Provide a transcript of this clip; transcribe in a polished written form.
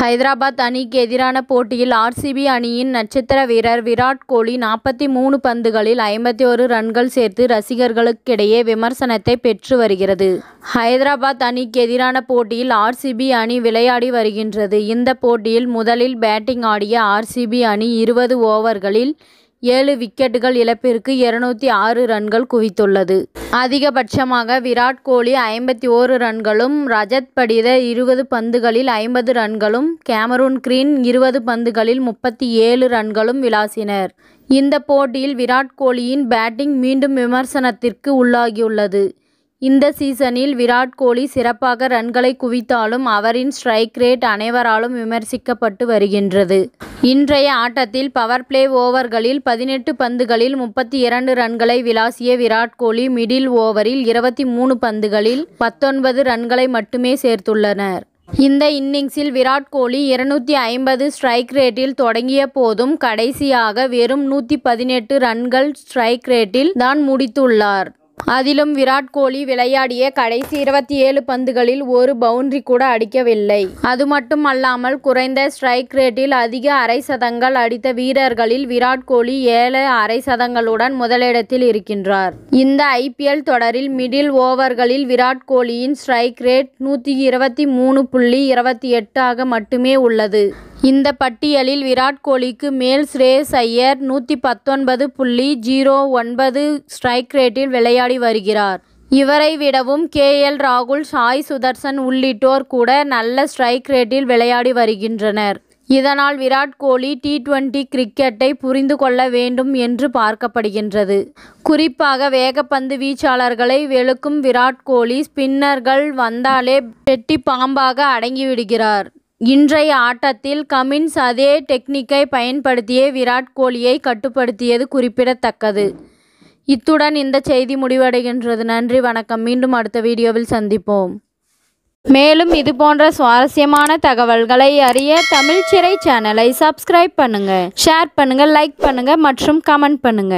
ஹைதராபாத் அணிக்கு எதிரான போட்டியில் ஆர்சிபி அணியின் நட்சத்திர வீரர் விராட் கோலி 43 பந்துகளில் 51 ரன்கள் சேர்த்து ரசிகர்களுக்கிடையே விமர்சனத்தை பெற்று வருகிறது. ஹைதராபாத் அணிக்கு எதிரான போட்டியில் ஆர்சிபி அணி விளையாடி வருகின்றது. இந்த போட்டியில் முதலில் பேட்டிங் ஆடிய ஆர்சிபி அணி 20 ஓவர்களில் 7 விக்கெட்டுகள் இழப்பிற்கு 206 ரன்கள் குவித்துள்ளது. அதிகபட்சமாக விராட் கோலி 51 ரன்களும், ரஜத் படிதர் 20 பந்துகளில் 50 ரன்களும், கேமரூன் கிரீன் 20 பந்துகளில் 37 ரன்களும் விளாசினர். இந்த போட்டியில் விராட் கோலியின் பேட்டிங் மீண்டும் விமர்சனத்திற்கு உள்ளாகியுள்ளது. இந்த சீசனில் விராட் கோலி சிறப்பாக ரன்களை குவித்தாலும் அவரின் ஸ்ட்ரைக் ரேட் அனைவராலும் விமர்சிக்கப்பட்டு வருகின்றது. இன்றைய ஆட்டத்தில் பவர் பிளே ஓவர்களில் 18 பந்துகளில் 32 ரன்களை விளாசிய விராட் கோலி மிடில் ஓவரில் 23 பந்துகளில் 19 ரன்களை மட்டுமே சேர்த்துள்ளனர். இந்த இன்னிங்ஸில் விராட் கோலி 250 ஸ்ட்ரைக் ரேட்டில் தொடங்கிய போதும் கடைசியாக வெறும் 118 ரன்கள் ஸ்ட்ரைக் ரேட்டில் தான் முடித்துள்ளார். அதிலும் விராட் கோலி விளையாடிய கடைசி 27 பந்துகளில் ஒரு பவுண்டரி கூட அடிக்கவில்லை. அது மட்டும் அல்லாமல் குறைந்த ஸ்ட்ரைக் ரேட்டில் அதிக அரை சதங்கள் அடித்த வீரர்களில் விராட் கோலி 7 அரை சதங்களுடன் முதலிடத்தில் இருக்கின்றார். இந்த IPL தொடரில் மிடில் ஓவர்களில் விராட் கோலியின் ஸ்ட்ரைக் ரேட் 123.28 ஆக மட்டுமே உள்ளது. இந்த பட்டியலில் விராட் கோலிக்கு மேல் ஸ்ரேயஸ் ஐயர் 119.09 ஸ்ட்ரைக் ரேட்டில் விளையாடி வருகிறார். இவரை விடவும் KL ராகுல், சாய் சுதர்சன் உள்ளிட்டோர் கூட நல்ல ஸ்ட்ரைக் ரேட்டில் விளையாடி வருகின்றனர். இதனால் விராட் கோலி T20 கிரிக்கெட்டை புரிந்து கொள்ள வேண்டும் என்று பார்க்கப்படுகின்றது. குறிப்பாக வேகப்பந்து வீச்சாளர்களை வெளுக்கும் விராட் கோலி ஸ்பின்னர்கள் வந்தாலே பெட்டி பாம்பாக அடங்கிவிடுகிறார். இன்றைய ஆட்டத்தில் கமின்ஸ் அதே டெக்னிக்கை பயன்படுத்தியே விராட் கோலியை கட்டுப்படுத்தியது குறிப்பிடத்தக்கது. இத்துடன் இந்த செய்தி முடிவடைகின்றது. நன்றி, வணக்கம். மீண்டும் அடுத்த வீடியோவில் சந்திப்போம். மேலும் இதுபோன்ற சுவாரஸ்யமான தகவல்களை அறிய தமிழ் சிறை சேனலை சப்ஸ்கிரைப் பண்ணுங்க, ஷேர் பண்ணுங்க, லைக் பண்ணுங்க மற்றும் கமெண்ட் பண்ணுங்க.